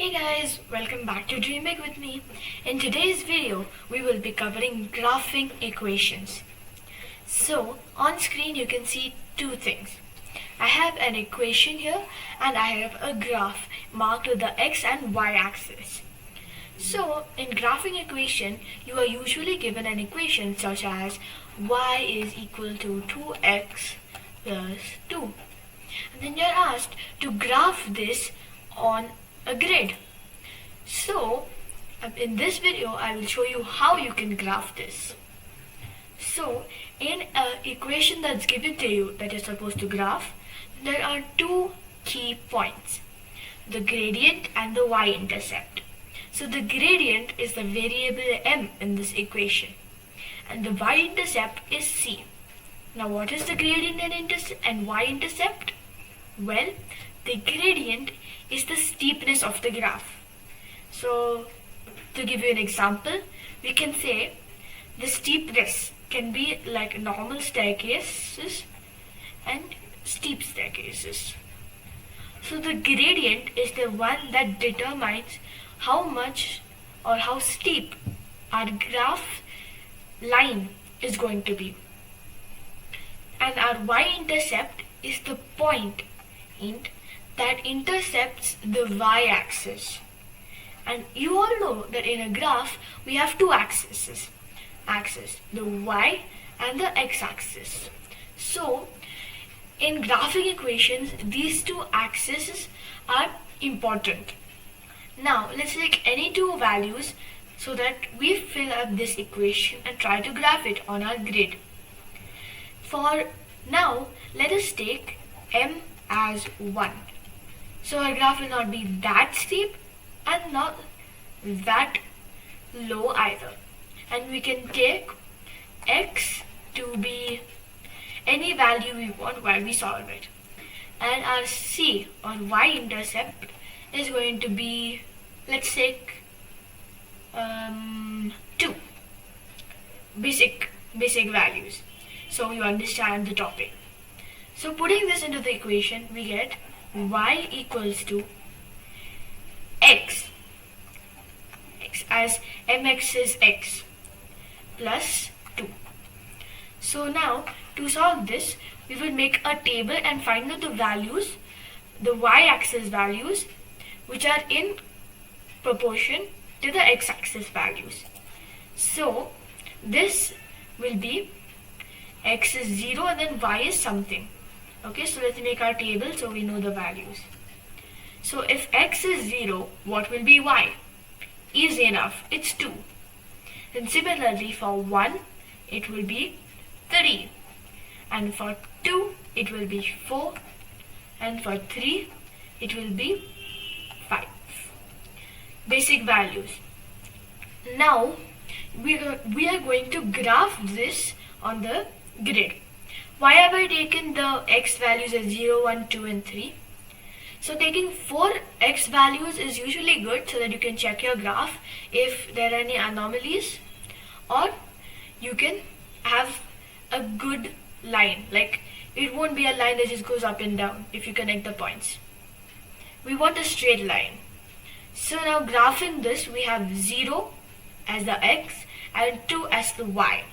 Hey guys, welcome back to Dream Big with me. In today's video, we will be covering graphing equations. So, on screen you can see two things. I have an equation here and I have a graph marked with the x and y axis. So, in graphing equation, you are usually given an equation such as y is equal to 2x plus 2. And then you're asked to graph this on a grid. So in this video I will show you how you can graph this. So in an equation that's given to you that you're supposed to graph, there are two key points, the gradient and the y-intercept. So the gradient is the variable m in this equation and the y-intercept is c. Now what is the gradient and y-intercept? Well, the gradient is the steepness of the graph. So to give you an example, we can say the steepness can be like normal staircases and steep staircases. So the gradient is the one that determines how much or how steep our graph line is going to be. And our y-intercept is the point that intercepts the y-axis. And you all know that in a graph we have two axes, the y and the x-axis. So in graphing equations, these two axes are important. Now let's take any two values so that we fill up this equation and try to graph it on our grid. For now, let us take m as 1. So our graph will not be that steep and not that low either. And we can take x to be any value we want while we solve it. And our c or y-intercept is going to be, let's take 2 basic values, so you understand the topic. So putting this into the equation, we get y equals to x as mx is x plus 2. So now to solve this, we will make a table and find out the values, the y-axis values, which are in proportion to the x-axis values. So this will be x is 0 and then y is something. Okay, so let's make our table so we know the values. So if x is 0, what will be y? Easy enough, it's 2. And similarly for 1, it will be 3. And for 2, it will be 4. And for 3, it will be 5. Basic values. Now, we are going to graph this on the grid. Why have I taken the x values as 0, 1, 2 and 3? So taking 4 x values is usually good so that you can check your graph if there are any anomalies, or you can have a good line, like it won't be a line that just goes up and down if you connect the points. We want a straight line. So now graphing this, we have 0 as the x and 2 as the y.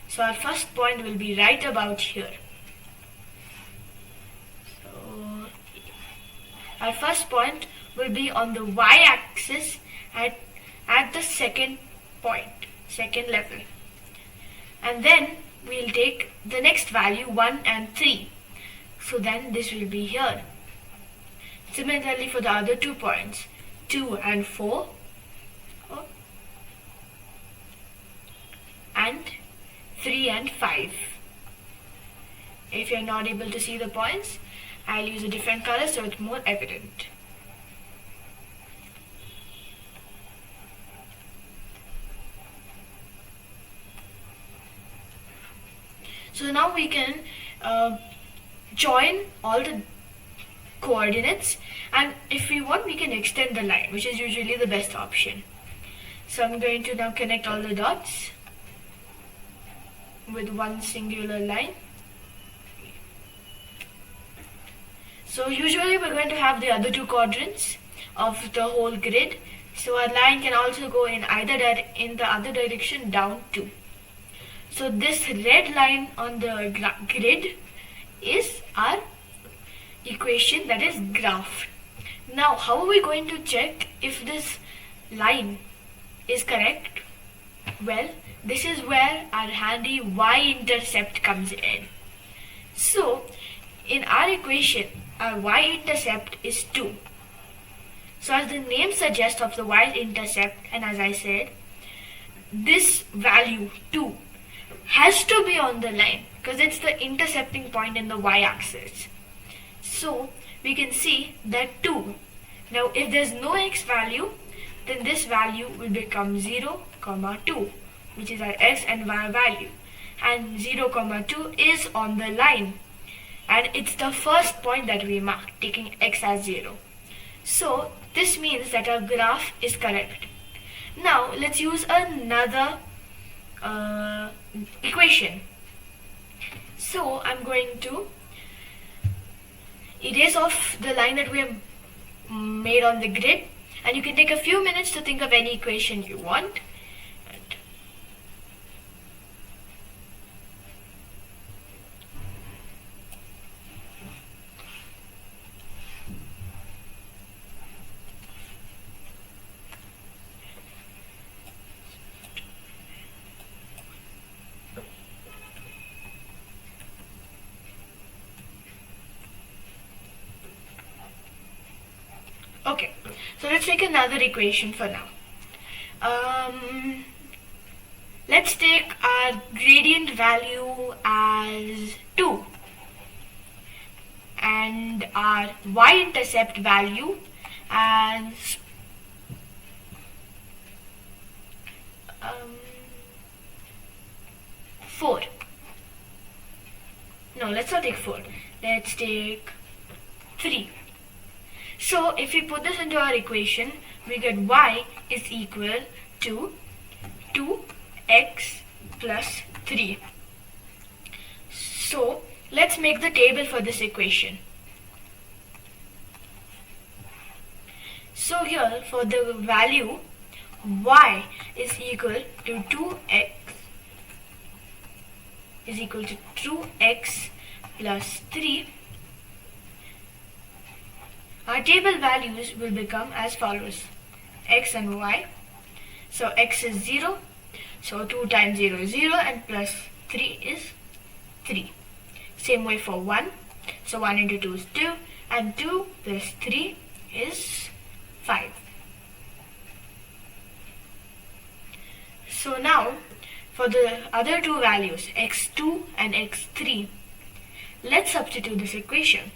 So our first point will be right about here. So our first point will be on the y-axis at the second point, second level. And then we'll take the next value 1 and 3. So then this will be here. Similarly for the other 2 points, 2 and 4. And 3 and 5. If you're not able to see the points, I'll use a different color so it's more evident. So now we can join all the coordinates, and if we want we can extend the line, which is usually the best option. So I'm going to now connect all the dots with one singular line. So usually we're going to have the other two quadrants of the whole grid. So our line can also go in in the other direction down too. So this red line on the grid is our equation, that is graph. Now how are we going to check if this line is correct? Well, this is where our handy y-intercept comes in. So in our equation, our y-intercept is 2. So as the name suggests of the y-intercept, and as I said, this value 2 has to be on the line because it's the intercepting point in the y-axis. So we can see that 2. Now if there's no x value, then this value will become 0, 2, which is our x and y value. And 0, 2 is on the line. And it's the first point that we mark, taking x as 0. So this means that our graph is correct. Now let's use another equation. So I'm going to erase off the line that we have made on the grid, and you can take a few minutes to think of any equation you want. Okay, so let's take another equation for now. Let's take our gradient value as 2 and our y-intercept value as 4. No, let's not take 4. Let's take 3. So if we put this into our equation, we get y is equal to 2x plus 3. So let's make the table for this equation. So here for the value y is equal to 2x is equal to 2x plus 3. Our table values will become as follows: x and y. So x is 0, so 2 times 0 is 0, and plus 3 is 3. Same way for 1, so 1 into 2 is 2, and 2 plus 3 is 5. So now for the other two values, x2 and x3, let's substitute this equation.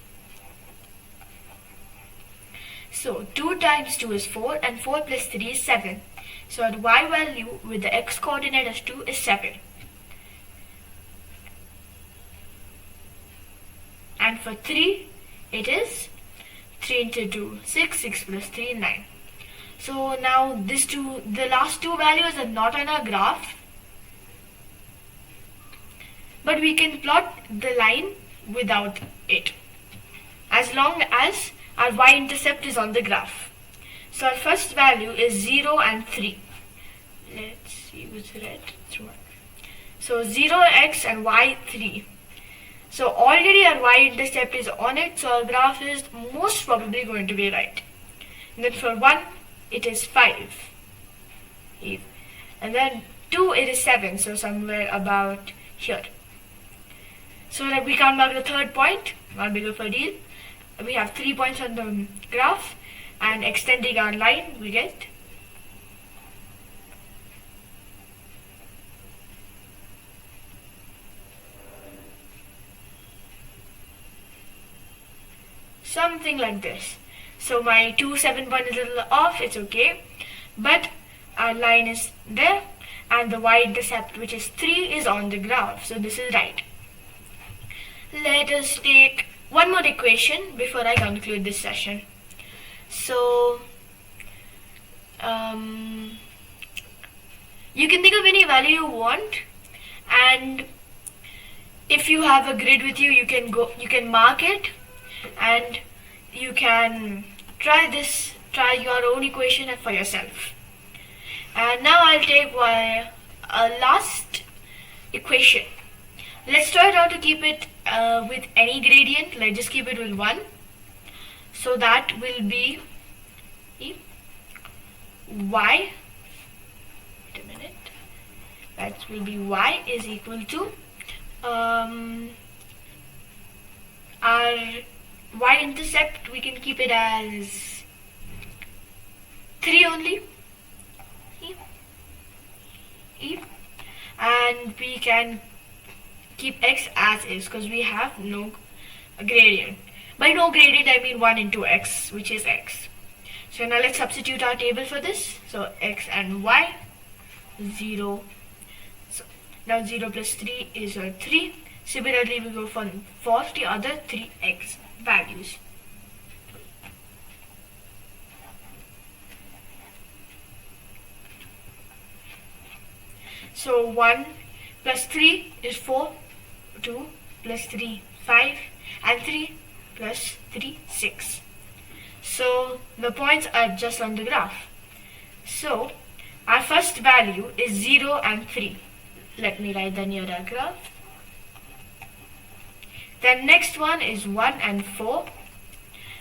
So 2 times 2 is 4, and 4 plus 3 is 7. So our y value with the x coordinate as 2 is 7. And for 3, it is 3 into 2, 6, 6 plus 3, 9. So now the last two values are not on our graph, but we can plot the line without it, as long as our y-intercept is on the graph. So our first value is 0 and 3. Let's see what's red. So 0x and y 3. So already our y-intercept is on it, so our graph is most probably going to be right. And then for 1, it is 5. And then 2, it is 7, so somewhere about here. So that we can't mark the third point, not big of a deal. We have 3 points on the graph, and extending our line, we get something like this. So my 2, 7 point is a little off, it's okay, but our line is there, and the y-intercept, which is 3, is on the graph, so this is right. Let us take one more equation before I conclude this session. So you can think of any value you want, and if you have a grid with you, you can mark it, and you can try this try your own equation for yourself. And now I'll take a last equation. Let's try not to keep it with any gradient. Let's just keep it with 1. So that will be y. Wait a minute. That will be y is equal to our y-intercept. We can keep it as 3 only. And we can keep x as is because we have no gradient. By no gradient I mean 1 into x, which is x. So now let's substitute our table for this. So x and y, 0. So now 0 plus 3 is 3. Similarly we go for the other 3x values. So 1 plus 3 is 4, 2 plus 3, 5, and 3 plus 3, 6. So the points are just on the graph. So our first value is 0 and 3. Let me write the near graph. Then next one is 1 and 4.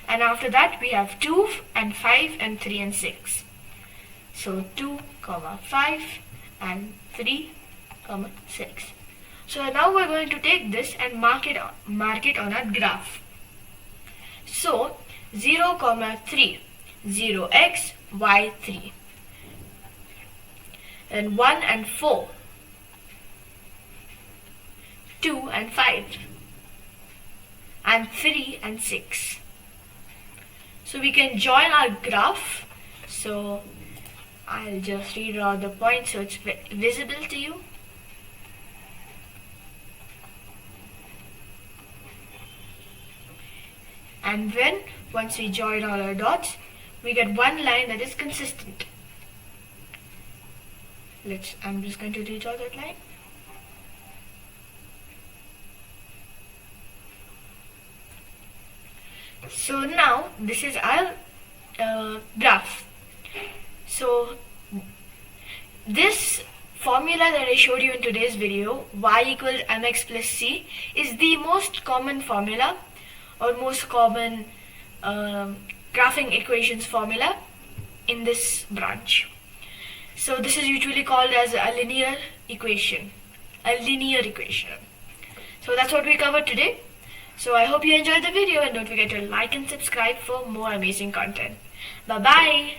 And after that we have 2 and 5 and 3 and 6. So 2, 5 and 3, 6. So now we're going to take this and mark it on our graph. So 0, 3, 0x, y 3. Then 1 and 4, 2 and 5, and 3 and 6. So we can join our graph. So I'll just redraw the point so it's visible to you. And then once we join all our dots, we get one line that is consistent. I'm just going to redraw that line. So now this is our graph. So this formula that I showed you in today's video, y equals mx plus c, is the most common formula or most common graphing equations formula in this branch. So this is usually called as a linear equation. So that's what we covered today. So I hope you enjoyed the video and don't forget to like and subscribe for more amazing content. Bye bye.